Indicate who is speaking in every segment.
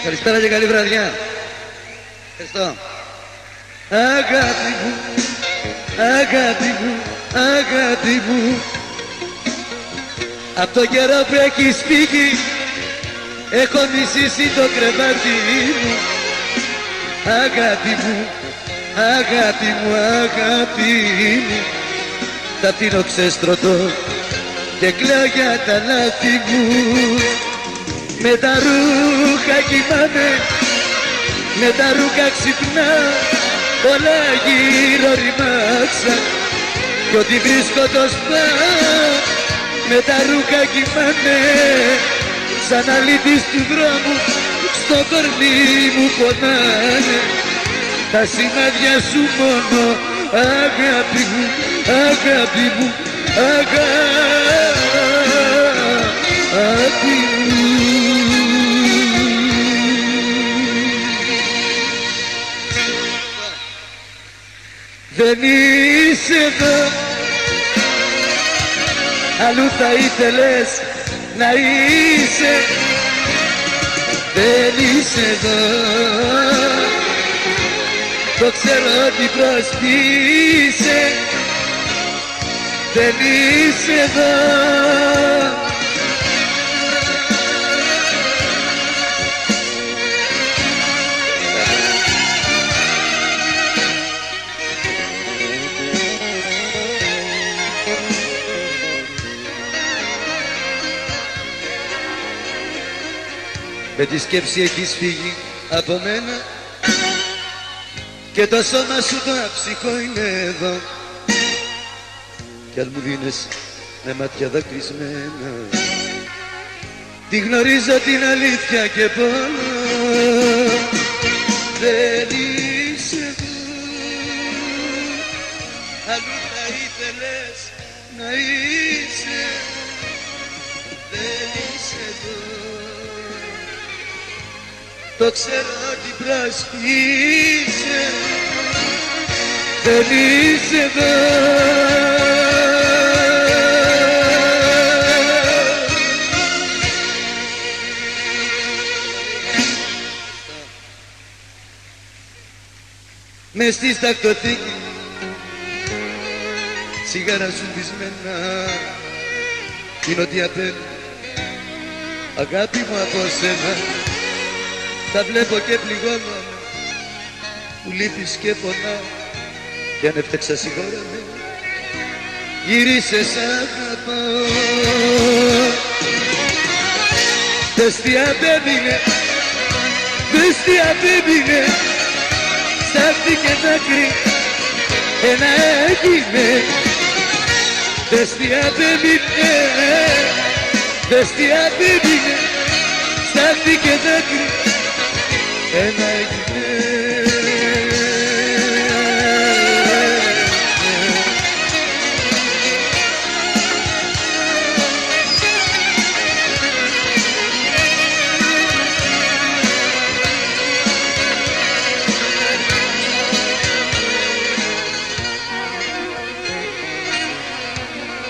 Speaker 1: Καλησπέρα και καλή βραδιά. Ευχαριστώ. Αγάπη μου, αγάπη μου, αγάπη μου, απ' το καιρό που έχεις φύγει έχω μισήσει το κρεβάτι μου. Αγάπη μου, αγάπη μου, αγάπη μου, τα πίνω ξεστρωτό και κλαίω για τα λάθη μου. Με τα ρούχα κοιμάμαι, με τα ρούχα ξυπνάω, όλα γύρω ρημάξα κι ό,τι βρίσκω το σπάω. Με τα ρούχα κοιμάμαι, σαν αλήτης του δρόμου στο κορμί μου πονάνε τα σημάδια σου μόνο. Αγάπη μου, αγάπη μου, αγάπη μου. Δεν είσαι εδώ, αλλού θα ήθελες να είσαι. Δεν είσαι εδώ, το ξέρω ότι προσποιείσαι. Δεν είσαι εδώ, με τη σκέψη έχεις φύγει από μένα και το σώμα σου το αψυχό είναι εδώ. Κι αν μου δίνεις με μάτια δακρυσμένα, τη γνωρίζω την αλήθεια και πόνο. Δεν είσαι εδώ, αλλού θα ήθελες να είσαι. Δεν είσαι εδώ, το ξέρω ότι προσποιείσαι. Δεν είσαι εδώ, μες στη στακτοθήκη τσιγάρα σου πισμένα είναι ότι απέλω. Αγάπη μου από σένα τα βλέπω και πληγώνω, που λείπεις και πονάω κι αν έφταξα συγχώραμε. Γύρισε σ' αγαπάω, δες τι απέμεινε, δες τι απέμεινε, στάχτη και δάκρυ ένα έγινε. Δες τι απέμεινε, δες τι απέμεινε, στάχτη και δάκρυ ένα έγινε.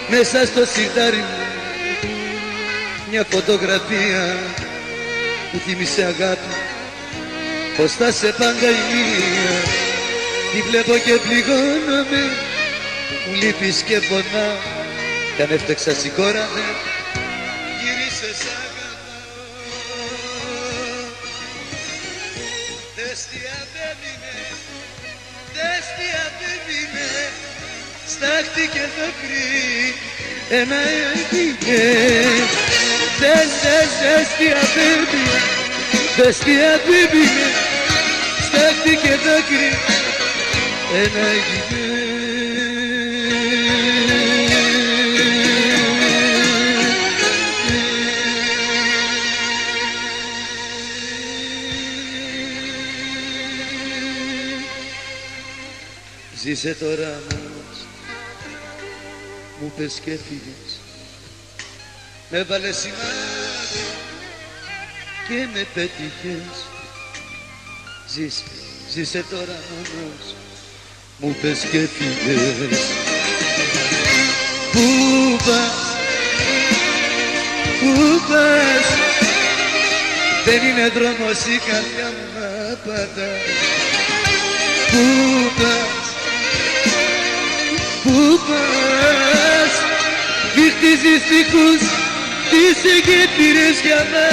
Speaker 1: Μέσα στο σιρτάρι μου μια φωτογραφία που θύμισε αγάπη, πως θα σε παγκαλία. Τη βλέπω και πληγώνομαι, μου λείπεις και πονάω κι αν έφταξα συγχώραμε. Γύρισε σ' αγαπάω, δες τι απέμεινε, δες τι απέμεινε, στάχτη και δάκρυ ένα έγινε. Δες τι απέμεινε, δες τι απέμεινε, στάχτη και δάκρυ ένα έγινε. Ζήσε τώρα μόνος, μου πες και φύγες, με βάλες σημάδι και με πέτυχες. Ζήσε τώρα μόνος, μου πες και φύγες. Πού πας, πού πας, δεν είναι δρόμος η καρδιά μου να πατά. Πού πας, πού πας, μη χτίζεις τείχους, είσαι και πήρες για μας.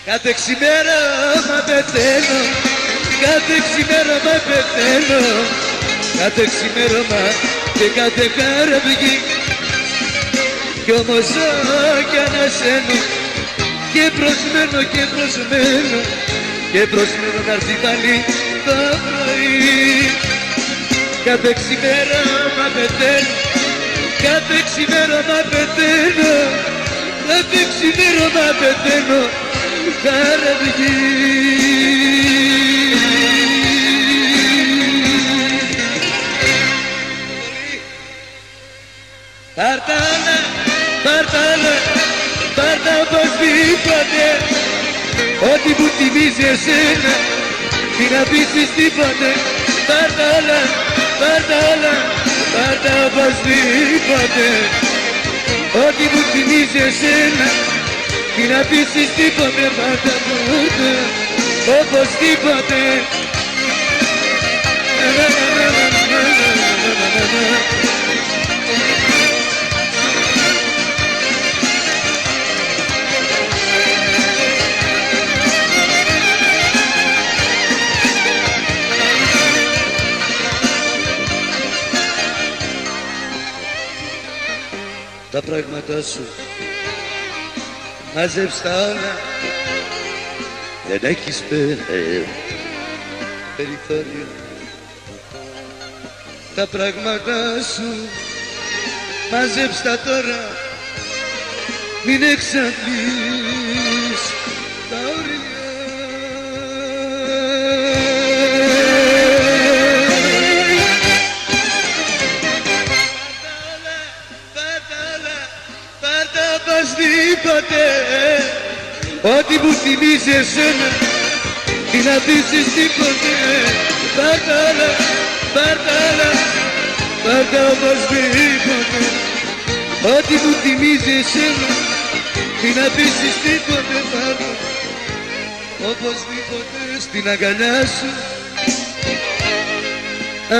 Speaker 1: Κάθε ξημέρωμα πεθαίνω, κάθε ξημέρωμα πεθαίνω, κάθε ξημέρωμα και κάθε χαραυγή. Κι όμως ζω κι ανασένω και προσμένω και προσμένω και προσμένω να έρθει πάλι το πρωί. Κάθε ξημέρωμα πεθαίνω, κάθε ξημέρωμα πεθαίνω, κάθε ξημέρωμα πεθαίνω χαραυγή. Πάρταλα, πάρταλα, πάρτα οπωσδήποτε, ό,τι που θυμίζει εσένα, μην αφήσεις τίποτε. Πάρταλα, πάρταλα, πάρτα οπωσδήποτε, ό,τι που θυμίζει εσένα, μην αφήσεις τίποτε. Πάρτα, πάρτα, οπωσδήποτε. Τα πράγματα σου μαζέψ' τα όλα, δεν έχεις περιθώριο. Τα πράγματα σου μαζέψ' τα τώρα, μην εξαντλείς τα όρια. Οπωσδήποτε, ό,τι που θυμίζει εσένα, μην αφήσεις τίποτε. Πάρταλα, πάρταλα, πάρτα οπωσδήποτε, ό,τι που θυμίζει εσένα, μην αφήσεις τίποτε. Πάρτα οπωσδήποτε στην αγκαλιά σου,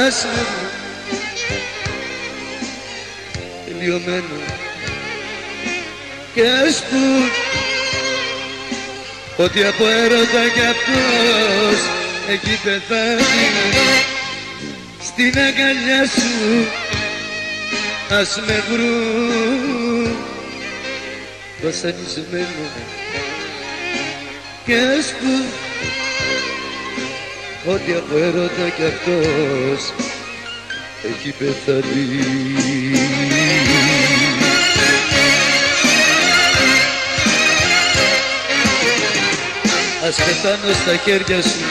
Speaker 1: άσε με τελειωμένο. Και ας πουν ότι από έρωτα κι αυτός έχει πεθάνει, στην αγκαλιά σου ας με βρουν βασανισμένο. Και ας πουν ότι από έρωτα κι αυτός έχει πεθάνει. Ας πεθάνω στα χέρια σου,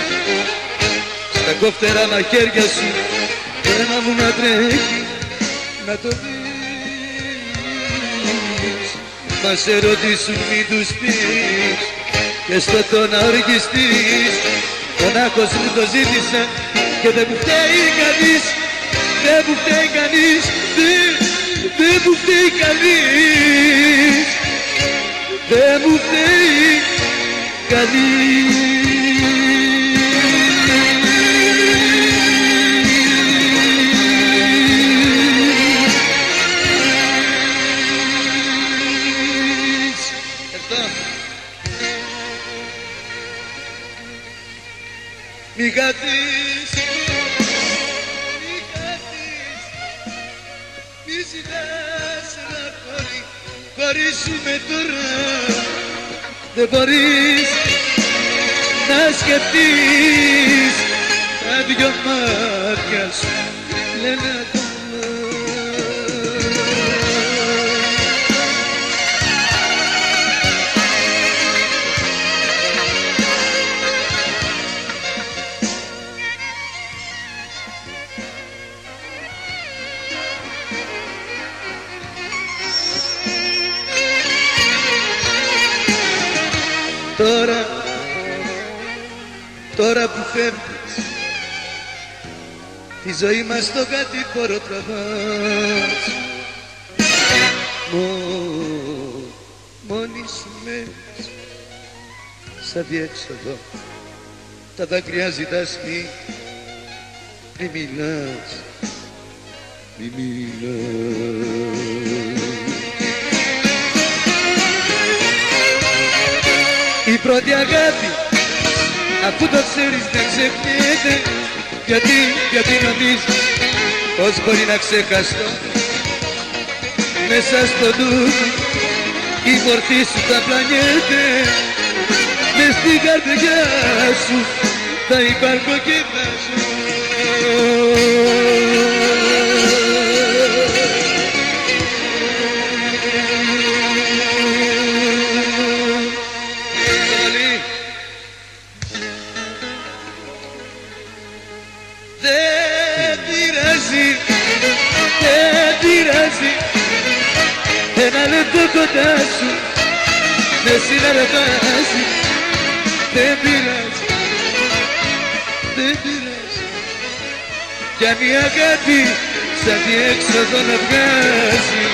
Speaker 1: στα κόφτερα μαχαίρια σου, το αίμα μου να τρέχει, να το δεις. Μα σε ρωτήσουν μην τους πεις, και στο το να οργιστείς. Μονάχος μου το ζήτησα και δεν μου φταίει κανείς, δεν μου φταίει κανείς, δεν μου φταίει κανείς, δεν μου φταίει κανείς. Μη χαθείς, μη χαθείς, μη ζητάς να χωρίσουμε τώρα. Δεν μπορείς να σκεφτείς, τα δυο μάτια σου λένε ακόμα. Τώρα που φεύγεις, η ζωή μας στο κατήφορο τραβάς. Μόνη σου μένεις σαν διέξοδο, τα δάκρυα ζητάς μη μιλάς, μη μιλάς. Η πρώτη αγάπη, αφού το ξέρεις δεν ξεχνιέται. Γιατί νομίζεις πως μπορεί να ξεχαστώ? Μέσα στο ντου η μορφή σου θα πλανιέται. Μες στην καρδιά σου θα υπάρχω και θα ζω. Δεν πειράζει, ένα λεπτό κοντά σου με συναρπάζει. Δεν πειράζει, δεν πειράζει, κι αν η αγάπη σαν διέξοδο να βγάζει.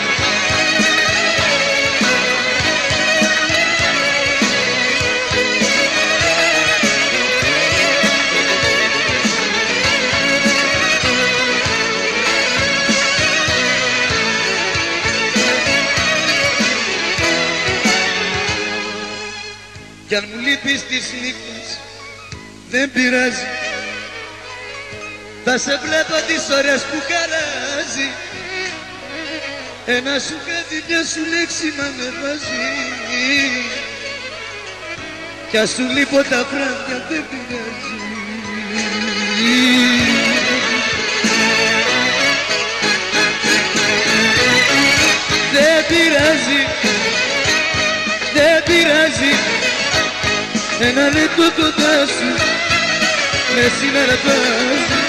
Speaker 1: Κι αν μου λείπεις τις νύχτες δεν πειράζει, θα σε βλέπω τις ώρες που χαράζει. Ένα σου κάτι, μια σου λέξη μ' ανεβάζει. Κι ας σου λείπω τα βράδια δεν πειράζει. Δεν πειράζει, δεν πειράζει, ένα λεπτό κοντά σου με συναρπάζει.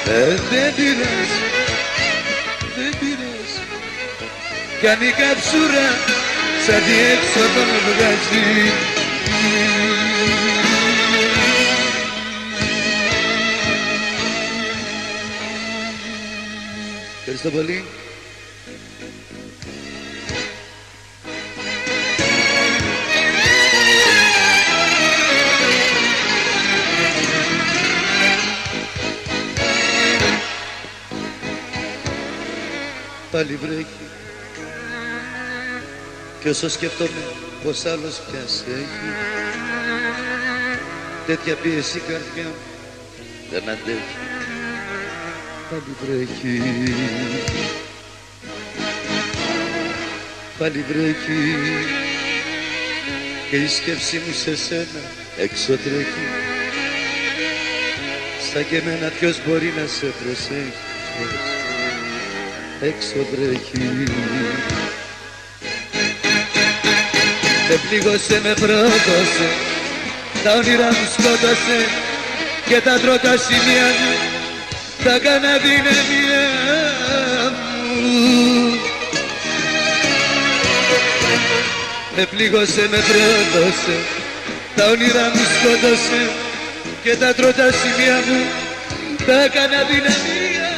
Speaker 1: Δεν πειράζει, δεν πειράζει, κι αν η καψούρα σαν διέξοδο να βγάζει. Ευχαριστώ πολύ. Πάλι βρέχει κι όσο σκεφτόμαι πως άλλος πια σε έχει, τέτοια πίεση η καρδιά μου δεν αντέχει. Πάλι βρέχει, πάλι βρέχει και η σκέψη μου σε σένα έξω τρέχει. Σαν και εμένα ποιος μπορεί να σε προσέχει? Έξω βρέχει. Με πλήγωσε, με πρόδωσε, τα όνειρά μου σκότωσε και τα πρώτα σημεία μου τα κάνα δυναμία μου. Με πλήγωσε, με πρόδωσε, τα όνειρά μου σκότωσε και τα πρώτα σημεία μου τα κάνα δυναμία.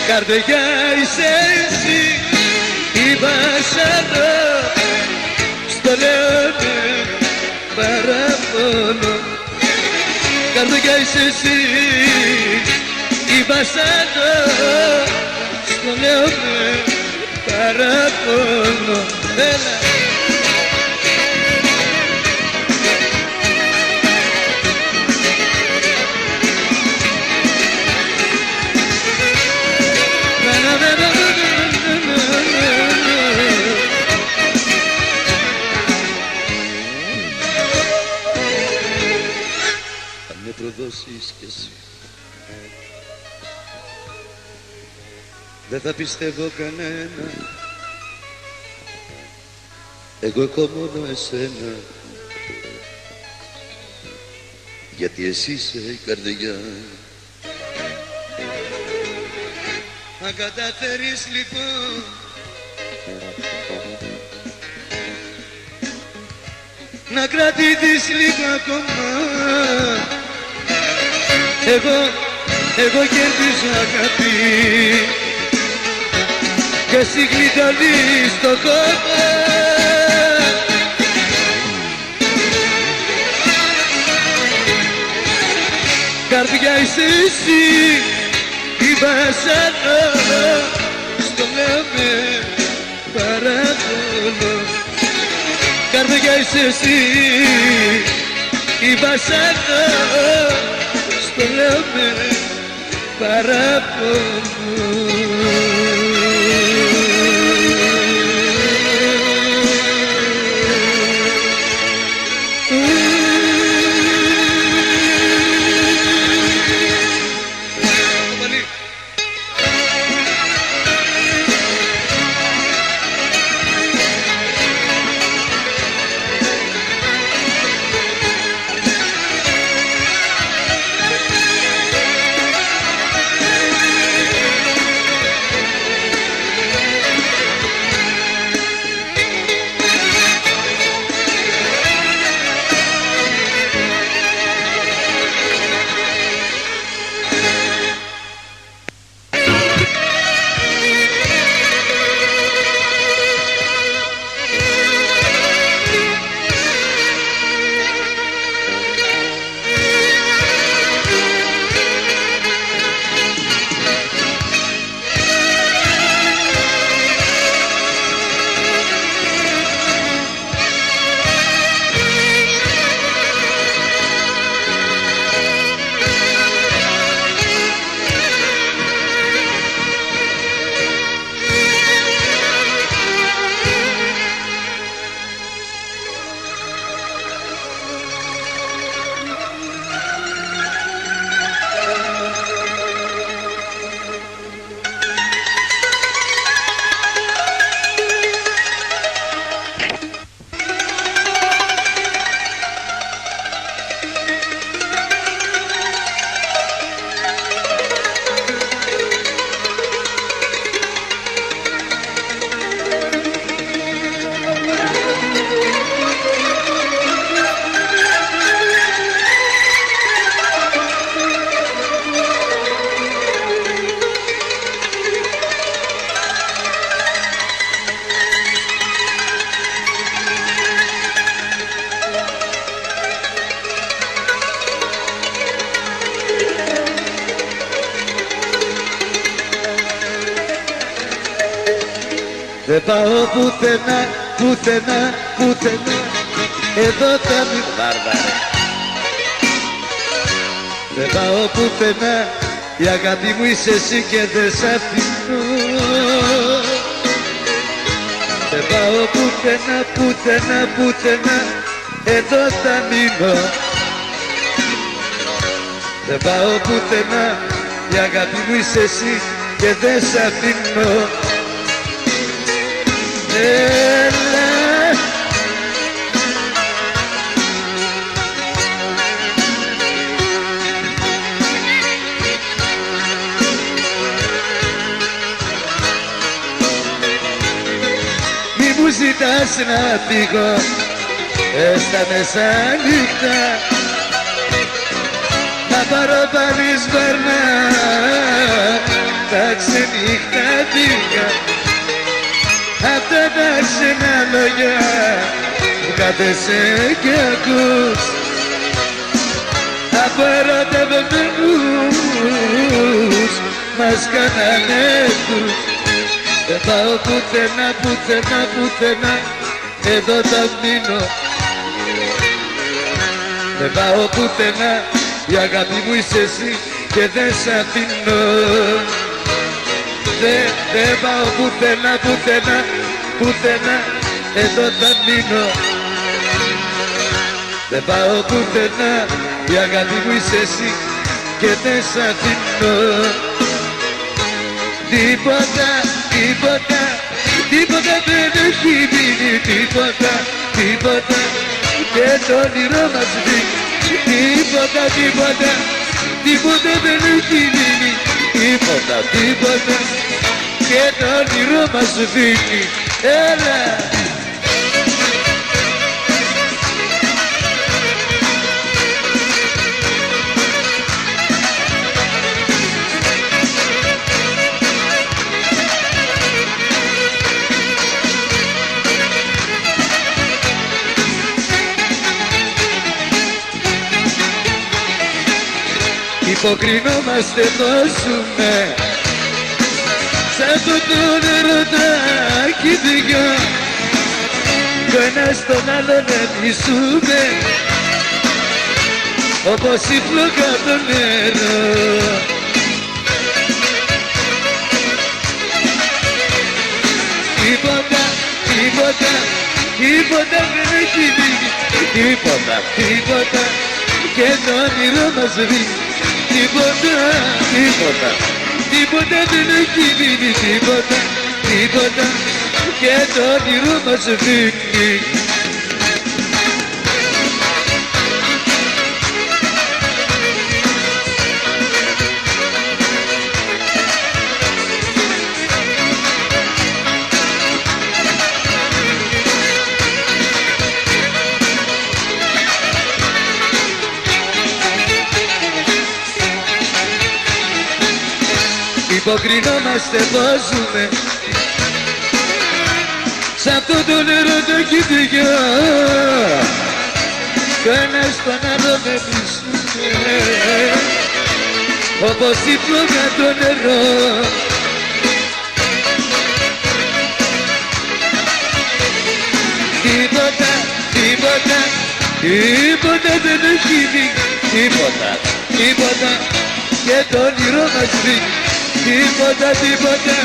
Speaker 1: Καρδιά είσαι εσύ, η βασανό, στο λέω με παραπονό. Καρδιά είσαι εσύ, η βασανό, στο λέω με παραπονό. Έλα. Προδώσεις κι εσύ δεν θα πιστεύω κανένα, εγώ έχω μόνο εσένα. γιατί εσύ είσαι η καρδιά. Αν καταφέρεις λοιπόν να κρατήσεις λίγο ακόμα, εγώ κερδίζω αγάπη και εσύ γλιτώνεις το κόμμα. Καρδιά είσαι εσύ, η βασανό, στο λέω με παραπονώ. Καρδιά είσαι εσύ, η βασανό, στο λέω με παραπονώ.
Speaker 2: Δεν πάω πουθενά, πουθενά, πουθενά, εδώ θα μην βάρβαρε. Δεν πάω πουθενά, η αγάπη μου είσαι εσύ και δεν σ' αφήνω. Δεν πάω πουθενά, πουθενά, πουθενά, εδώ θα μείνω. Δεν πάω πουθενά, η αγάπη μου είσαι εσύ και δεν σ' αφήνω. Έλα. Μη μου ζητάς να φύγω στα μεσάνυχτα, να πάρω πάλι σβαρνά τα ξενυχτάτικα. Αυτά τα ξένα λόγια που κάθεσαι και ακούς από ερωτευμένους μας κάνανε τους. Δεν πάω πουθενά, πουθενά, πουθενά, εδώ θα μείνω. Δεν πάω πουθενά, η αγάπη μου είσαι εσύ και δεν σ' αφήνω. Δεν πάω πουθενά, πουθενά, πουθενά, εδώ θα μείνω. Δεν πάω πουθενά, η αγάπη μου είσαι εσύ και δεν σ' αφήνω. Τίποτα, τίποτα, τίποτα δεν έχει μείνει, τίποτα, τίποτα, και το όνειρό μας βγει
Speaker 1: τίποτα, τίποτα, τίποτα δεν έχει μείνει, τίποτα, τίποτα, και το όνειρό μας σβήνει. Έλα! Υποκρινόμαστε το ζούμε σ' αυτό τον ερωτάκι δυο, κι ο ένας τον άλλον εμισούμε όπως η φλόγα το νερό. Τίποτα, τίποτα, τίποτα δεν έχει μείνει, τίποτα, τίποτα, και το όνειρό μας ρίχνει. Τίποτα, τίποτα, τίποτα δεν έχει μείνει, τίποτα, τίποτα, και το όνειρό μας δείχνει. Υποκρινόμαστε πως ζούμε σ' αυτό το νερό το κηδείο, κι ο ένας τον άλλο με μισούμε όπως η φλόγα το νερό. Τίποτα, τίποτα, τίποτα δεν έχει μείνει, τίποτα, τίποτα, και το όνειρό μας δίνει. Τίποτα, τίποτα,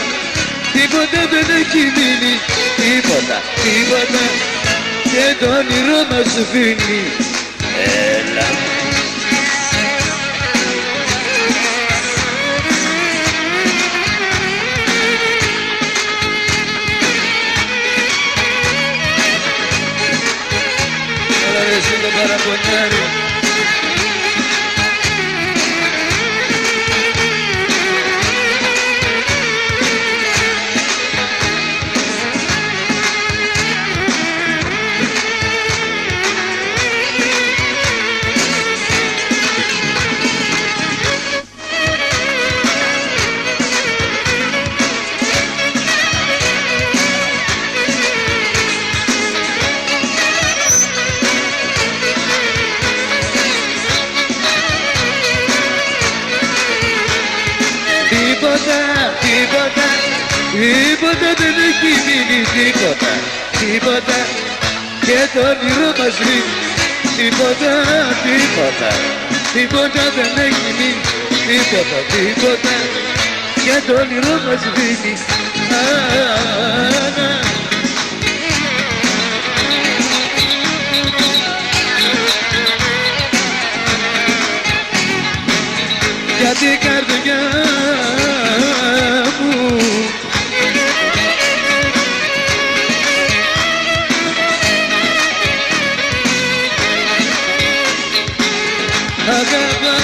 Speaker 1: τίποτα δεν έχει μείνει, τίποτα, τίποτα, και το όνειρό μας σβήνει. Έλα. Έλα ρε εσύ το παραπονιάρι. Τίποτα, τίποτα δεν έχει μείνει, τίποτα, τίποτα, και το όνειρό μας ρίχνει. Τίποτα, τίποτα, τίποτα δεν έχει μείνει, τίποτα, τίποτα, και το όνειρό μας ρίχνει. Για την καρδιά μου αγαπάς,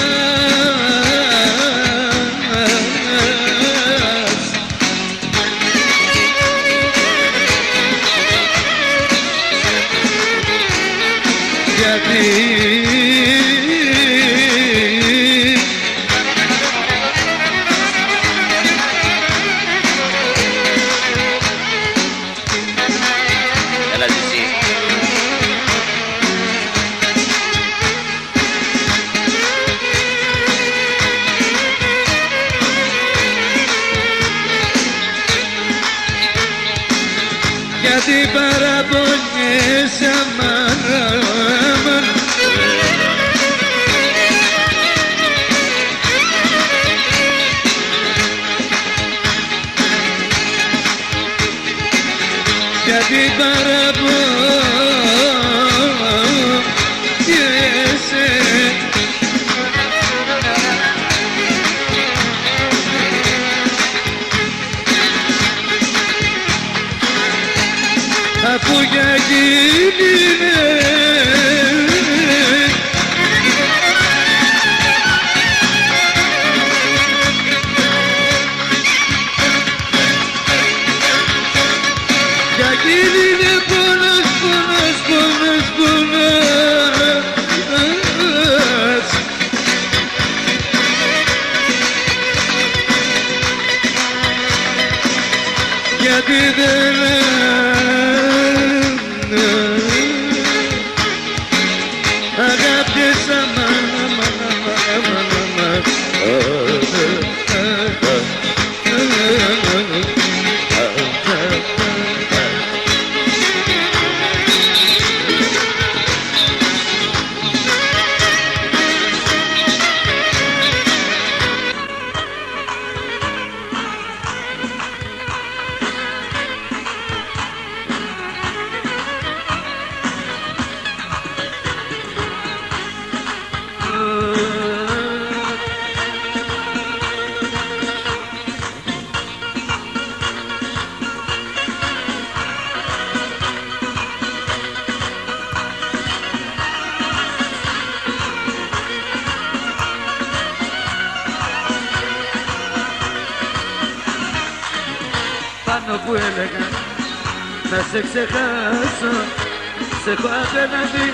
Speaker 1: γιατί γιατί παραπονιέσαι αμάν, αμάν. Γιατί παραπονιέσαι, αφού για εκείνη είναι αγάπης αμάν.
Speaker 2: Πάνω που έλεγα να σε ξεχάσω, σε έχω απέναντι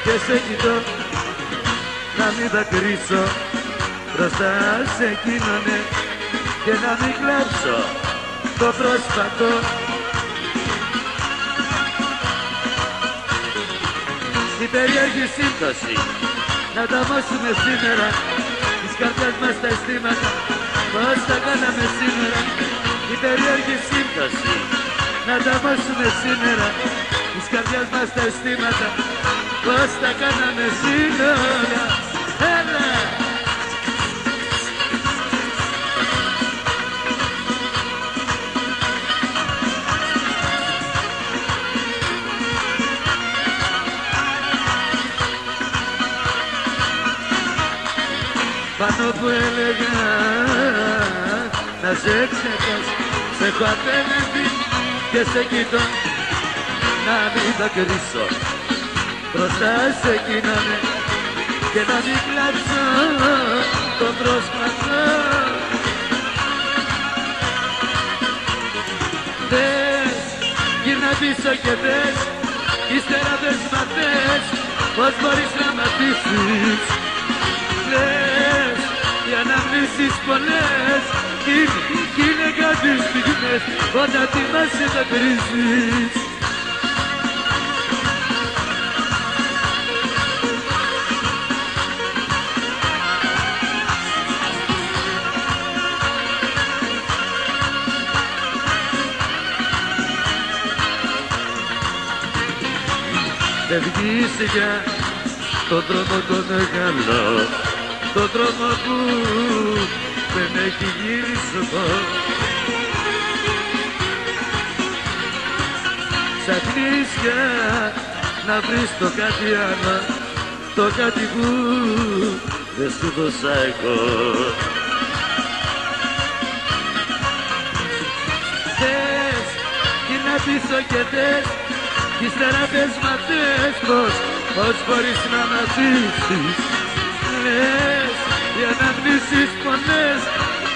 Speaker 2: και σε κοιτώ, να μην δακρύσω μπροστά σε εκείνονε και να μην κλάψω το πρόσφατο. Στην περίεργη σύμπτωση να τα μόσουμε σήμερα της καρδιάς μας τα αισθήματα, πώς τα κάναμε σήμερα. Η περίεργη σύμπτωση να τα μάσουμε σήμερα της καρδιάς μας τα αισθήματα, πώς τα κάναμε σήμερα. Έλα! Πάνω που έλεγα να σε ξεχάσω, σε έχω απέναντι και σε κοιτώ, να μην δακρύσω μπροστά σε εκείνονε και να μην κλάψω το πρόσφατο. Δες, γύρνα πίσω και δες, ύστερα δες μα θες, πώς μπορείς να μ' αφήσεις. Λες, οι αναμνήσεις πολλές κι είναι κάποιες στιγμές όταν θυμάσαι να κρίζεις. Φεύγεις για τον δρόμο το μεγάλο, τον δρόμο που δεν έχει γύρισμα. Ψάχνεις για να βρεις το κάτι άλλο, το κάτι που δεν σου δώσα εγώ. Θες, γυρνά πίσω και θες, κι ύστερα πες μα θες, πώς μπορείς να μ' αφήσεις. Λες, οι αναμνήσεις πονές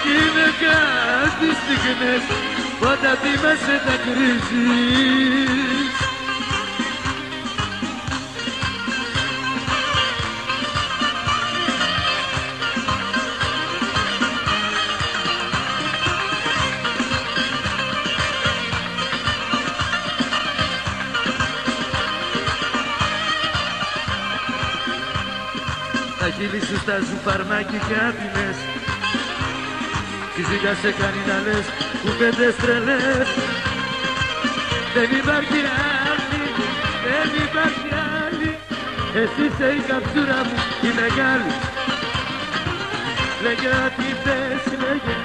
Speaker 2: κι είναι κάτι στιγμές όταν θυμάσαι τα κρίζεις. Τα χείλη σου στάζουν φαρμάκι κι άπειλες, τη ζήλια σε κάνει να λες κουβέντες τρελές. Δεν υπάρχει άλλη, δεν υπάρχει άλλη, εσύ είσαι η καψούρα μου η μεγάλη. Λέγε ό,τι θες, λέγε.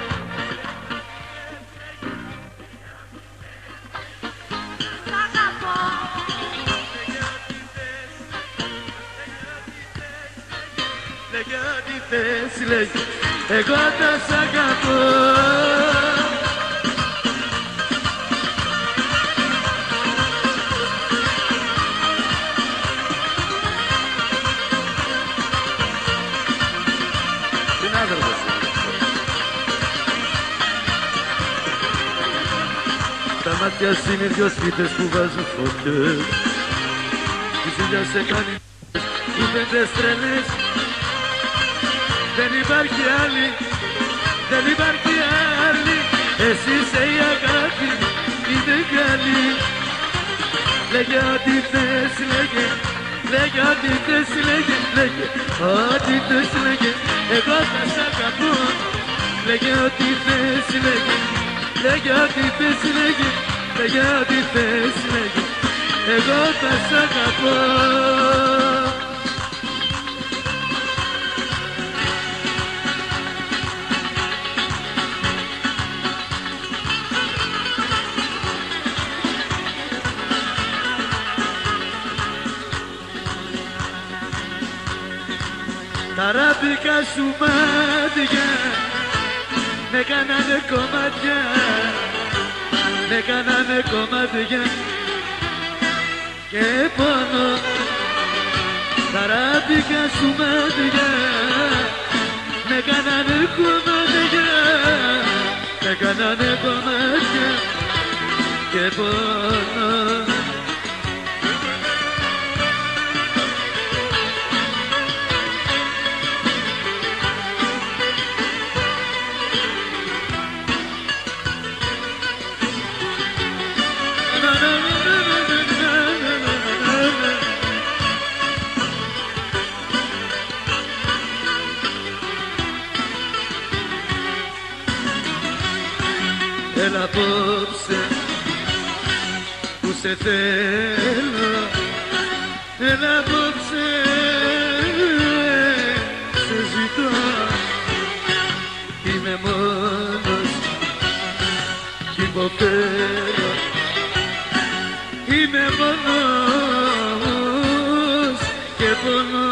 Speaker 2: Λέγε ό,τι θες, λέγε, εγώ τα σ' αγαπώ. Συνάδελφος. Τα μάτια σου είναι δυο σπίτες που βάζουν φωτιές, η ζήλια σε κάνει κουβέντες τρελές. Δεν υπάρχει άλλη, δεν υπάρχει άλλη, εσύ είσαι η αγάπη Λέγε ό,τι θες, λέγε. Λέγε ό,τι θες, λέγε. Λέγε ό,τι θες, λέγε. Εγώ θα σ' αγαπώ. Λέγε ό,τι θες, λέγε. Λέγε ό,τι θες, λέγε. Λέγε ό,τι θες, λέγε. Εγώ θα σ' αγαπώ. Τα αράμπικα σου μάτια με κάνανε κομμάτια, με κάνανε κομμάτια και πόνο. Τα αράμπικα σου μάτια με κάνανε κομμάτια, με κάνανε κομμάτια και πόνο. Έλα απόψε που σε θέλω, έλα απόψε σε ζητώ. Είμαι μόνος κι υποφέρω, είμαι μόνος και πονώ.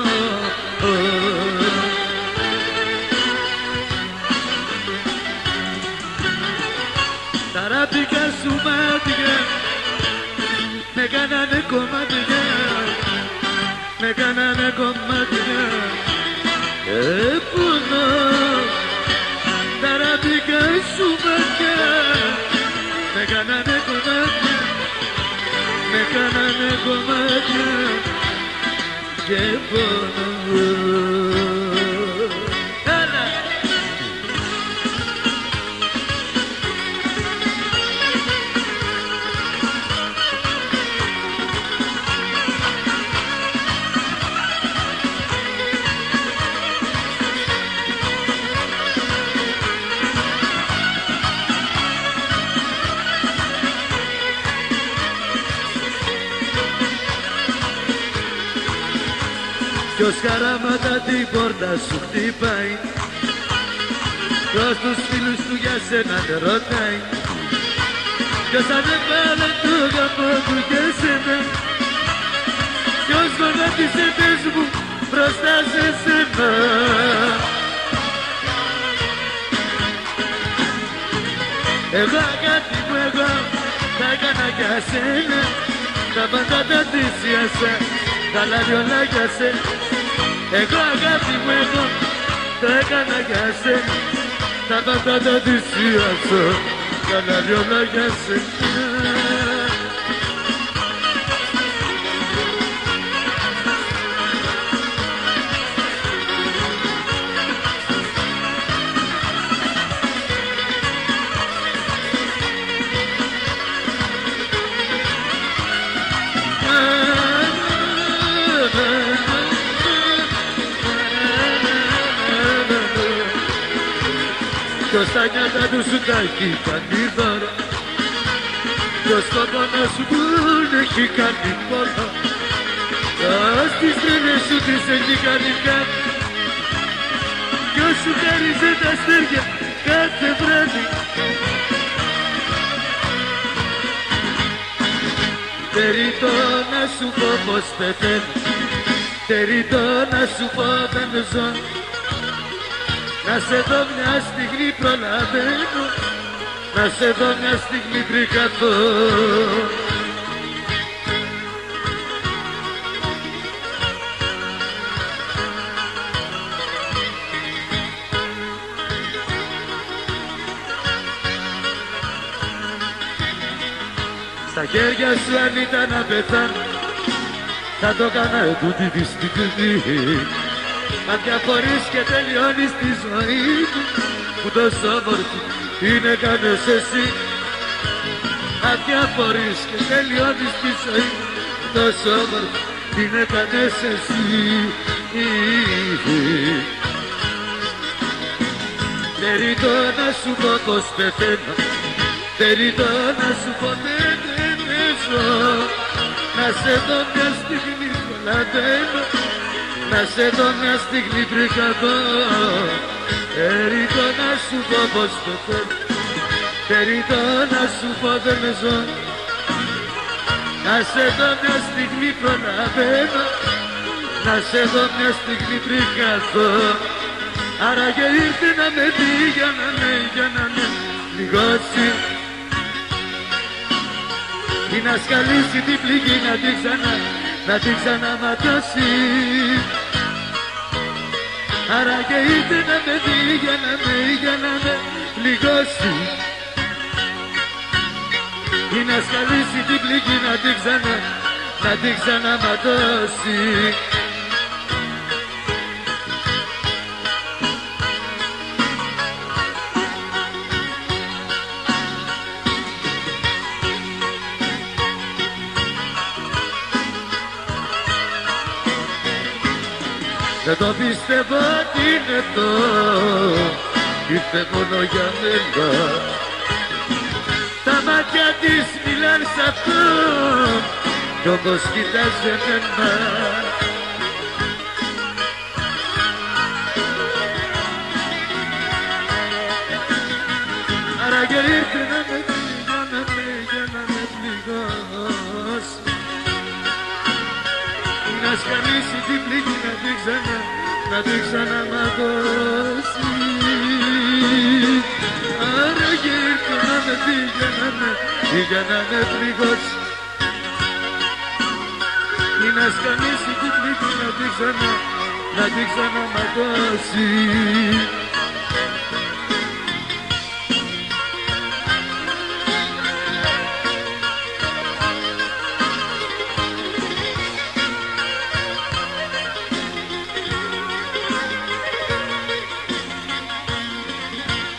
Speaker 2: Τα αράμπικα σου μάτια με κάνανε κομμάτια, με κάνανε κομμάτια και πονώ. Τα αράμπικα σου μάτια με κάνανε κομμάτια, με κάνανε κομμάτια και πονώ. Ποιος χαράματα την πόρτα σου χτυπάει, ποιος τους φίλους του για σένα δεν ρωτάει, ποιος ανέβαλε το γαμό του για σένα, ποιος γονάτισε πες μου μπροστά σε σένα. Εγώ αγάπη μου εγώ τα έκανα για σένα, τα πάντα τα θυσίασα, τα λάδι όλα για σένα. Εγώ αγάπη μου εγώ το έκανα για σένα, τα πάντα τα θυσίασα, τα λάδι όλα για σένα. Ποιος τα νιάτα του σου τα έχει κάνει δώρο, ποιος το πόνο σου τον έχει κάνει πόνο, ποιος τις τρέλες σου τις έχει κάνει κάτι, ποιος σου χάριζε τα αστέρια κάθε βράδυ. Τεριτώ να σου πω πως πεθαίνω, τεριτώ να σου πω δεν ζω, να σε δω μια στιγμή προλαβαίνω, να σε δω μια στιγμή πριν χαθώ. Στα χέρια σου αν ήταν να πεθάνω, θα το έκανα τούτη τη στιγμή. Αν διαφορείς και τελειώνεις τη ζωή μου, που τόσο όμορφη είναι κάνες εσύ. Αν διαφορείς και τελειώνεις τη ζωή μου,
Speaker 1: τόσο όμορφη την έκανες εσύ. Δεν ρητώ να σου πω πως πεθαίνω, δεν ρητώ να σου πω δεν ζω. Να σε δω μια στιγμή προλαβαίνω, να σε δω μια στιγμή πριν χαθώ. Δεν ρητώ να σου πω πως πεθαίνω, δεν ρητώ να σου πω δεν ζω. Να σε δω μια στιγμή προλαβαίνω, να σε δω μια στιγμή πριν χαθώ. Άραγε ήρθε να με δει για να με λιγώσει, ή να σκαλίσει την πληγή να την ξαναματώσει. Άραγε ήρθε να με δει για να με λιγώσει, ή να σκαλίσει την πληγή να την ξαναματώσει. Δεν το πιστεύω ότι είναι αυτό, ήρθε μόνο για μένα. Τα μάτια της μιλάν σ' αυτό, κι όπως κοιτάζει εμένα. Άραγε ήρθε να με δει για να με πληγώσει, να σκαλίσει την πληγή να την ξαναματώσει. Άραγε ήρθε να με δει για να με πληγώσει, ή να σκαλίσει την πληγή να την ξαναματώσει.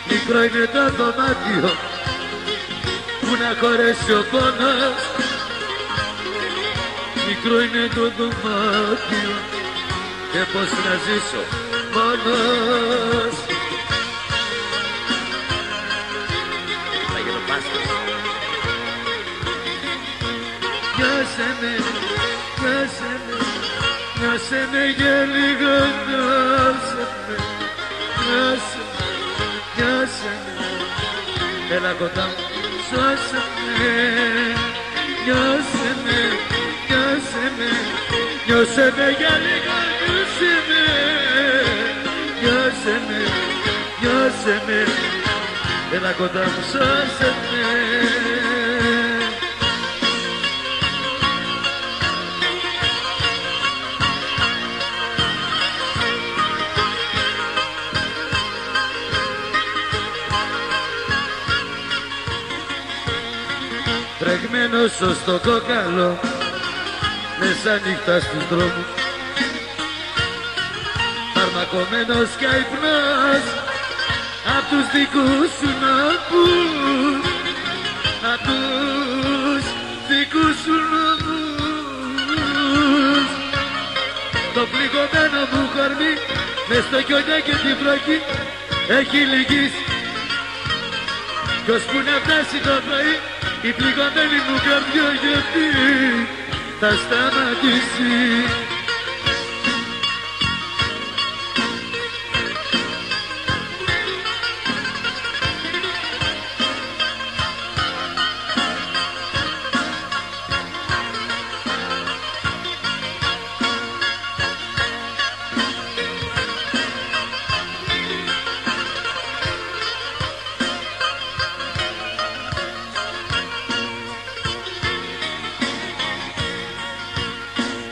Speaker 1: Μικρό είναι το δωμάτιο που να χωρέσει ο πόνος, μικρό είναι το δωμάτιο και πως να ζήσω μόνος. Νιώσε με για λίγο, νιώσε με. Έλα κοντά μου, σώσε με, νιώσε με, νιώσε με για λίγο, νιώσε με, έλα κοντά μου, σώσε με. Τρεγμένος ως το κόκαλο, μέσα νύχτα στους δρόμους, φαρμακωμένος κι αϊπνός, απ' τους δικούς σου νόμους, απ' τους δικούς σου νόμους. Το πληγωμένο μου κορμί, μες στο χιόνια και τη βροχή, έχει λυγίσει, κι ώσπου να φτάσει το πρωί, η πληγωμένη μου καρδιά γιατί θα σταματήσει.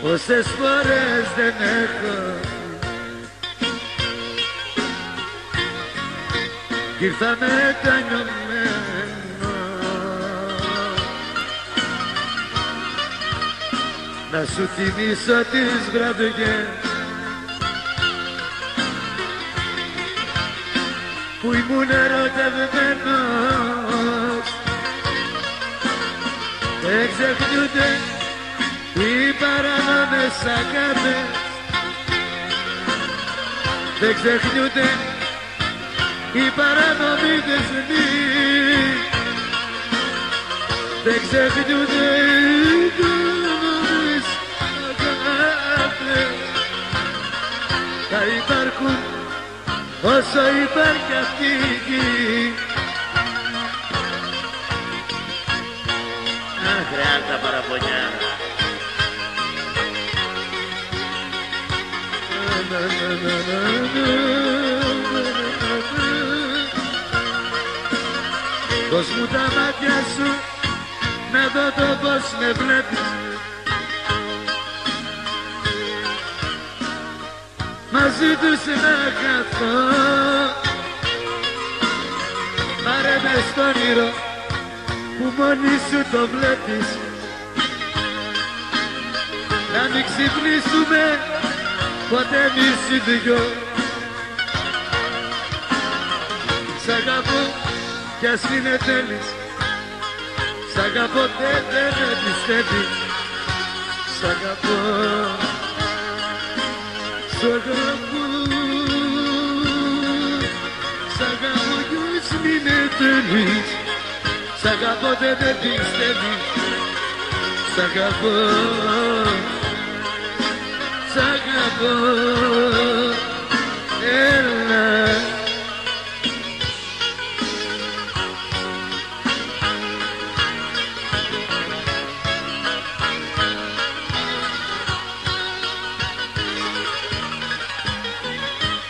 Speaker 1: Πόσες φορές δεν έχω κι ήρθα μετανιωμένο να σου θυμίσω τις βραδιές που ήμουν ερωτευμένος. Δεν ξεχνιούνται οι παράνομες αγάπες δεν ξεχνιούνται, οι παράνομοι δεσμοί δεν ξεχνιούνται, οι παράνομες αγάπες θα υπάρχουν όσο υπάρχει αυτή η γη.
Speaker 2: Αχ, ρε Άρτα παραπονιά.
Speaker 1: Δώσ' μου τα μάτια σου να δω το πως με βλέπεις, μαζί τους να χαθώ. Πάρε με στο όνειρο που μόνη σου το βλέπεις, να μην ξυπνήσουμε ποτέ εμείς οι δυο. Σ' αγαπώ κι ας είναι τέλης, σ' αγαπώ δεν με πιστεύεις, σ' αγαπώ, σ' αγαπώ, σ' αγαπώ κι ας είναι τέλης, σ' αγαπώ δεν με πιστεύεις, σ' αγαπώ, σ' αγαπώ, έλα.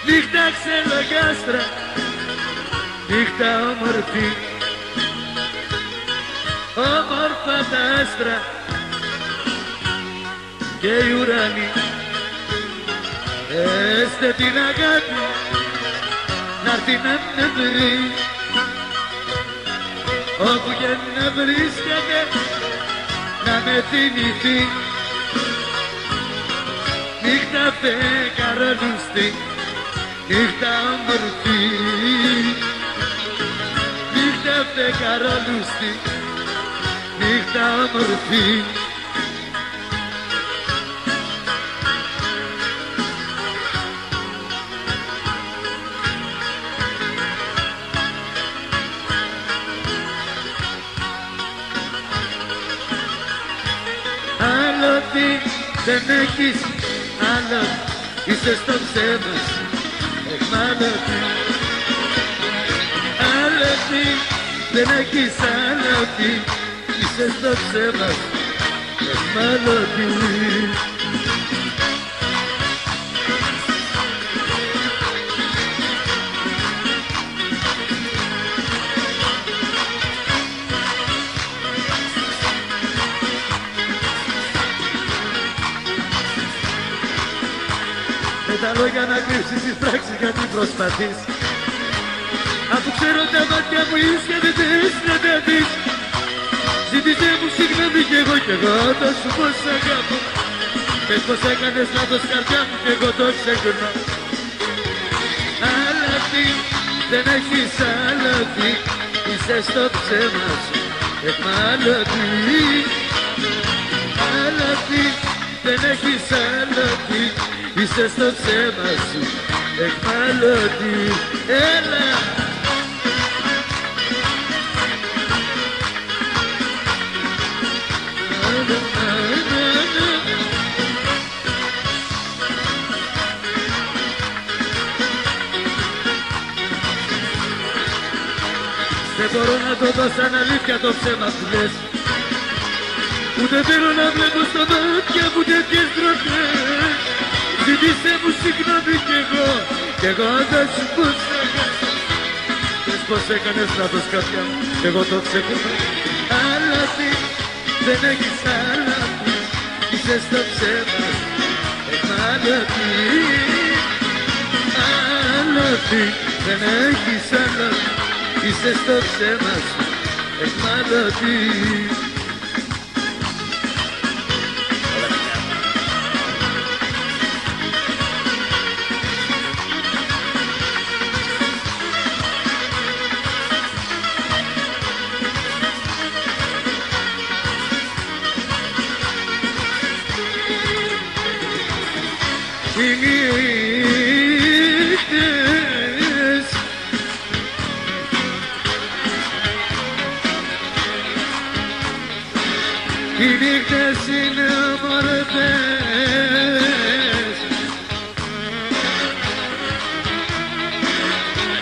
Speaker 1: Νύχτα ξελογάστρα, νύχτα όμορφη, όμορφα τα άστρα και οι ουρανοί. Έστε την αγάπη να'ρθεί να με βρει, όπου και να βρίσκεται να με θυμηθεί. Νύχτα φεγγαρόλουστη, νύχτα όμορφη, νύχτα φεγγαρόλουστη, νύχτα όμορφη. Άλλο τι δεν έχεις, άλλο είσαι στο ψέμα σου, εχμάλωτη. Άλλο τι δεν έχεις, άλλο τι είσαι στο ψέμα σου, εχμάλωτη. Με τα λόγια να κρύψεις τις πράξεις γιατί προσπαθείς, αφού ξέρω τα μάτια μου είσαι δεν θες να τα δεις. Ζήτησε μου συγγνώμη κι εγώ θα σου πω σ' αγαπώ. Πες πως έκανες λάθος καρδιά μου κι εγώ το ξεχνώ. Αλλά τι δεν έχεις, άλλο τι είσαι στο ψέμα σου, εχμάλωτη. Αλλά τι δεν έχεις, άλλο τι είσαι στο ψέμα σου, εχμάλωτη. Έλα. Δεν μπορώ να το δω σαν αλήθεια το ψέμα που λες, ούτε θέλω να βλέπω στα μάτια μου τέτοιες τροφές. Ζήτησε μου συγγνώμη κι εγώ θα σου πω σ' αγαπώ. Πες πως έκανες λάθος καρδιά μου κι εγώ το ξεχνώ. Αλλά τι δεν έχεις, άλλα τι είσαι στο ψέμα σου, εχμάλωτη. Άλλα τι δεν έχεις, άλλα τι είσαι στο ψέμα σου, εχμάλωτη. οι νύχτες είναι όμορφες.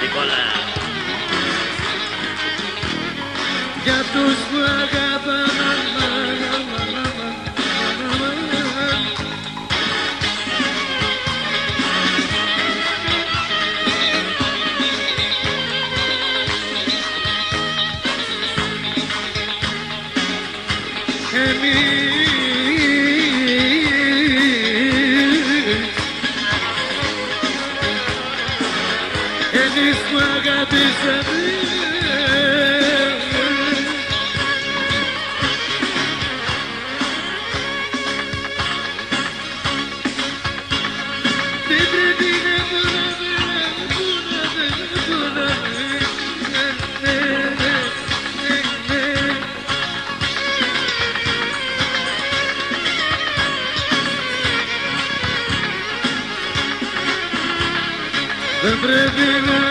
Speaker 2: Νικόλα.
Speaker 1: Για τους που αγαπάμε. Εμείς που αγαπήσαμε δεν πρέπει να δεν πρέπει να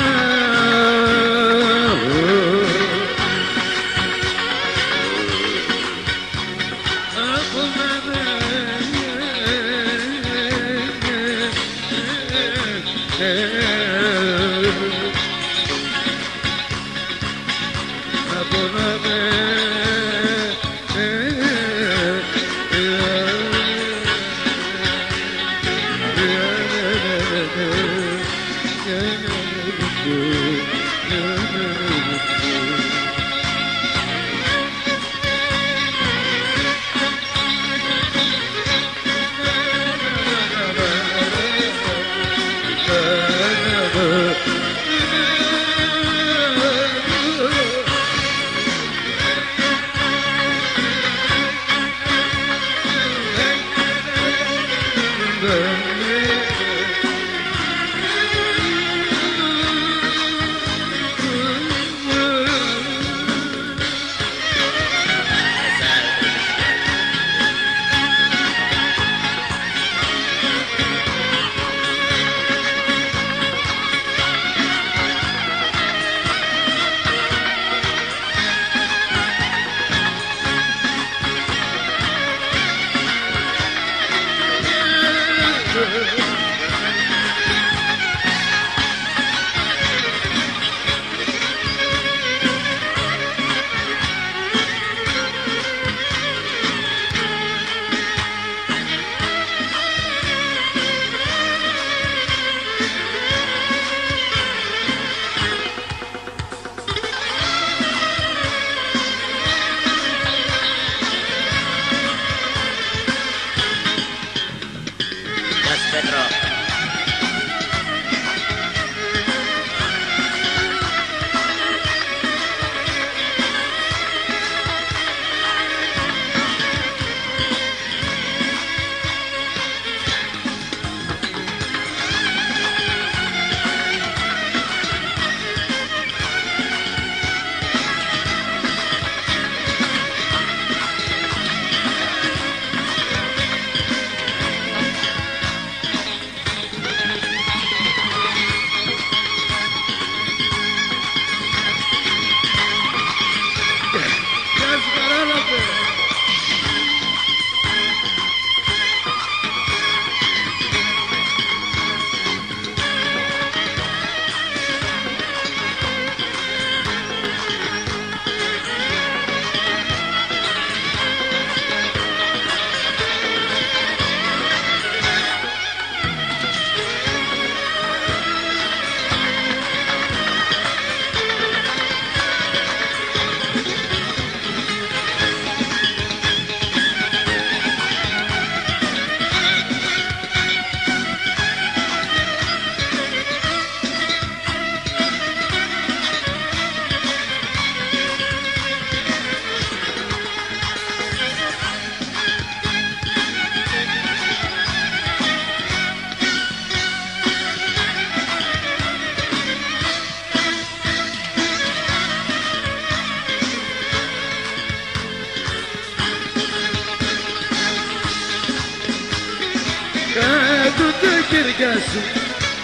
Speaker 1: κάτω τα χέρια σου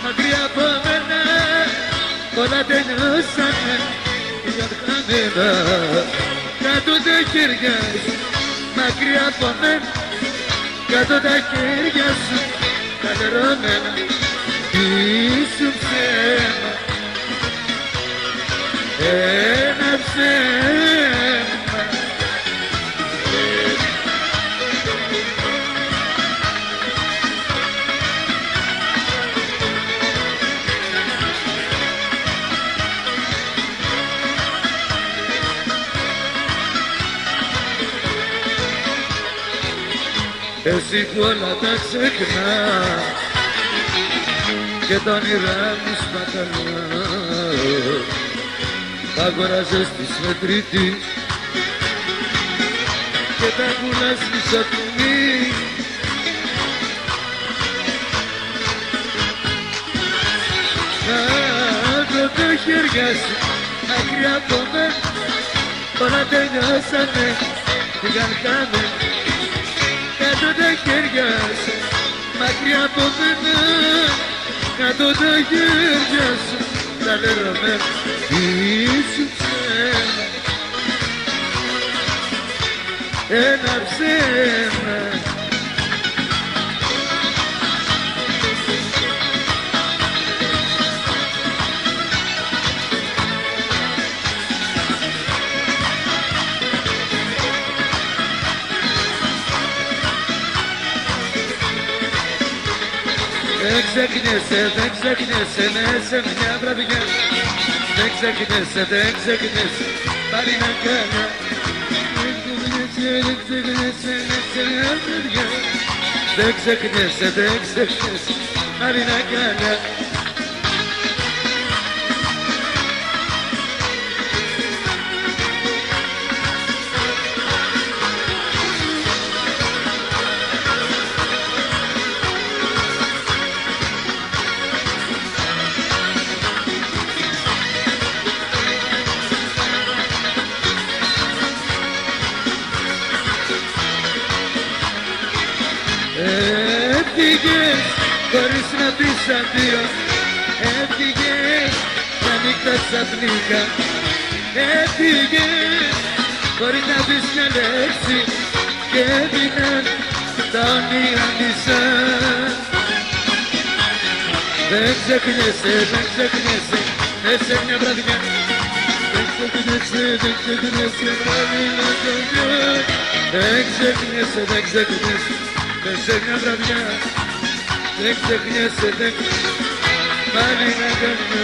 Speaker 1: μακριά από μένα όλα τελειώσανε για χαμένα. Κάτω τα χέρια σου μακριά από μένα, κάτω τα χέρια σου τα λερωμένα, ήσουν ψέμα, ένα ψέμα. Εσύ που όλα τα ξεχνάς και τα όνειρά μου σπαταλάς, αγοράζες τις μετρητής και τα πουλάς μισοτιμή. Κάτω τα χέρια σου μακριά από μένα, όλα τελειώσανε, πήγαν χαμένοι. Κάτω τα χέρια σου μακριά από μένα, κάτω τα χέρια σου τα λερωμένα, ήσουν ψέμα, ένα ψέμα. Δεν ξεχνιέσαι, δεν ξεχνιέσαι, ναι, σε μια βραδιά. Δεν ξεχνιέσαι, δεν ξεχνιέσαι, πάλι να κάνω. Δεν ξεχνιέσαι, δεν ξεχνιέσαι, ναι, σε μια βραδιά. Δεν ξεχνιέσαι, δεν ξεχνιέσαι, πάλι να κάνω. Έφυγες χωρίς να πεις αντίο, έφυγες μια νύχτα ξαφνικά. Έφυγες χωρίς να πεις μια λέξη και έμειναν τα όνειρα μισά. Δεν ξεχνιέσαι, δεν ξεχνιέσαι, σε μια βραδιά. Δεν ξεχνιέσαι, δεν ξεχνιέσαι, πάλι να κάνω. Δεν ξεχνιέσαι, δεν ξεχνιέσαι, σε μια βραδιά. Δεν ξεχνιέσαι, δεν ξεχνιέσαι, πάλι να κάνω.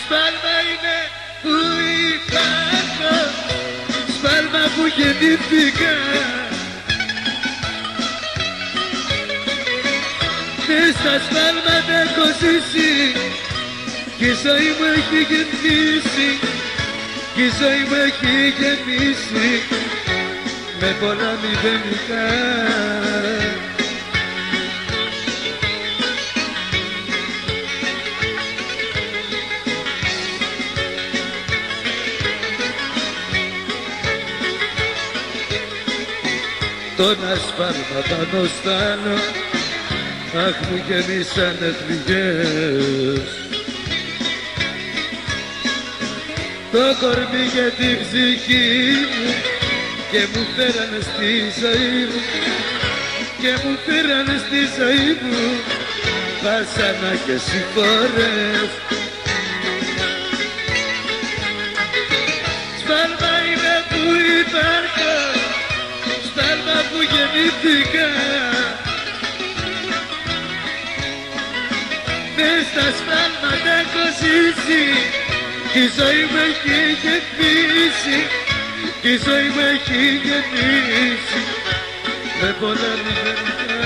Speaker 1: Σφάλμα είναι που υπάρχω, σφάλμα που γεννήθηκα. Μες στα σφάλματα έχω ζήσει κι η ζωή μου έχει γεμίσει, κι η ζωή μου έχει γεμίσει με πολλά μηδενικά. Τον ασφάλμα πάνω στάνω, αχ μου γεμίσανε φλιγές. Το κορμί για την ψυχή μου και μου φέρανε στη ζωή μου, και μου φέρανε στη ζωή μου βάσανα και συμφορές. Σφάλμα είναι που υπάρχω, σφάλμα που γεννήθηκα. Μες στα σφάλματα έχω ζήσει κι η ζωή μου έχει γεμίσει, κι η ζωή μου έχει γεννήσει με πολλά μηδενικά.